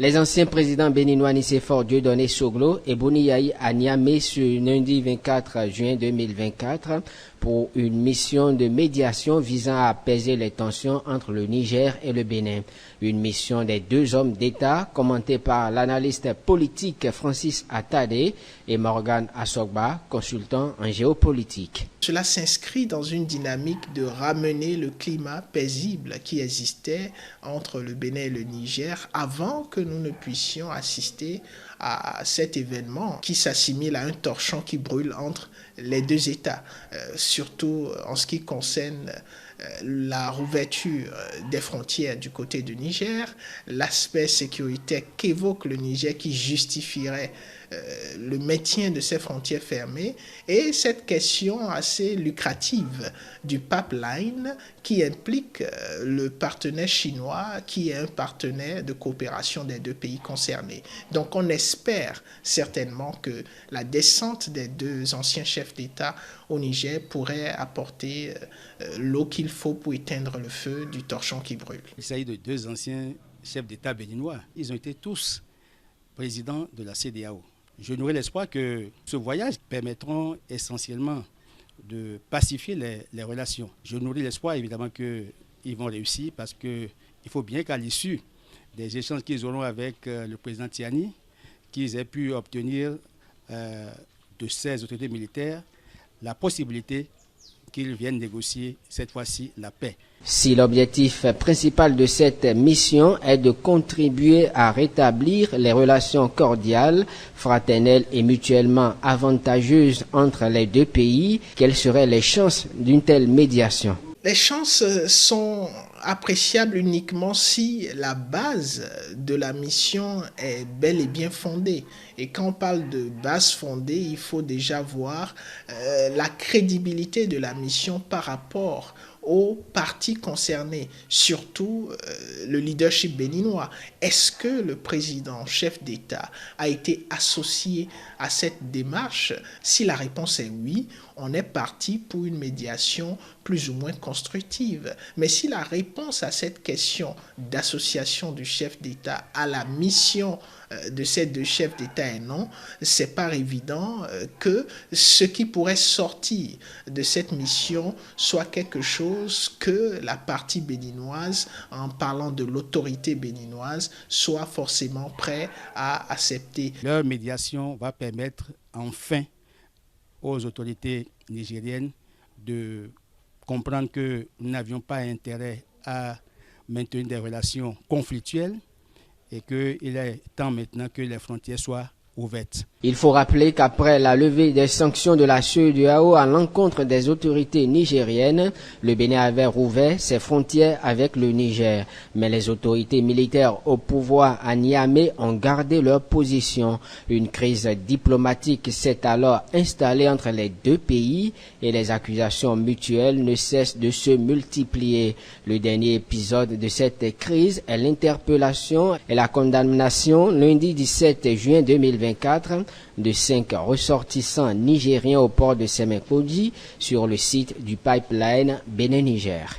Les anciens présidents béninois Nicéphore Dieudonné Soglo et Boni Yahi à Niamey ce lundi 24 juin 2024 pour une mission de médiation visant à apaiser les tensions entre le Niger et le Bénin. Une mission des deux hommes d'État commentée par l'analyste politique Francis Atade et Morgan Assogba, consultant en géopolitique. Cela s'inscrit dans une dynamique de ramener le climat paisible qui existait entre le Bénin et le Niger avant que nous ne puissions assister à cet événement qui s'assimile à un torchon qui brûle entre les deux États, surtout en ce qui concerne la rouverture des frontières du côté du Niger, l'aspect sécuritaire qu'évoque le Niger qui justifierait le maintien de ces frontières fermées et cette question assez lucrative du pipeline qui implique le partenaire chinois qui est un partenaire de coopération des deux pays concernés. Donc on espère certainement que la descente des deux anciens chefs d'État au Niger pourrait apporter l'eau qu'il faut pour éteindre le feu du torchon qui brûle. Il s'agit de deux anciens chefs d'État béninois. Ils ont été tous présidents de la CEDEAO. Je nourris l'espoir que ce voyage permettra essentiellement de pacifier les relations. Je nourris l'espoir évidemment qu'ils vont réussir parce qu'il faut bien qu'à l'issue des échanges qu'ils auront avec le président Tiani, qu'ils aient pu obtenir de ces autorités militaires la possibilité qu'ils viennent négocier cette fois-ci la paix. Si l'objectif principal de cette mission est de contribuer à rétablir les relations cordiales, fraternelles et mutuellement avantageuses entre les deux pays, quelles seraient les chances d'une telle médiation? Les chances sont appréciables uniquement si la base de la mission est bel et bien fondée. Et quand on parle de base fondée, il faut déjà voir la crédibilité de la mission par rapport aux parties concernées, surtout le leadership béninois. Est-ce que le président chef d'État a été associé à cette démarche? Si la réponse est oui, on est parti pour une médiation plus ou moins constructive. Mais si la réponse à cette question d'association du chef d'État à la mission de ces deux chefs d'État est non, c'est pas évident que ce qui pourrait sortir de cette mission soit quelque chose que la partie béninoise, en parlant de l'autorité béninoise, soit forcément prêt à accepter. Leur médiation va permettre enfin aux autorités nigériennes de comprendre que nous n'avions pas intérêt à maintenir des relations conflictuelles et qu'il est temps maintenant que les frontières soient ouvertes. Il faut rappeler qu'après la levée des sanctions de la CEDEAO à l'encontre des autorités nigériennes, le Bénin avait rouvert ses frontières avec le Niger. Mais les autorités militaires au pouvoir à Niamey ont gardé leur position. Une crise diplomatique s'est alors installée entre les deux pays et les accusations mutuelles ne cessent de se multiplier. Le dernier épisode de cette crise est l'interpellation et la condamnation lundi 17 juin 2024 de 5 ressortissants nigériens au port de Semenkoji sur le site du pipeline Bénin-Niger.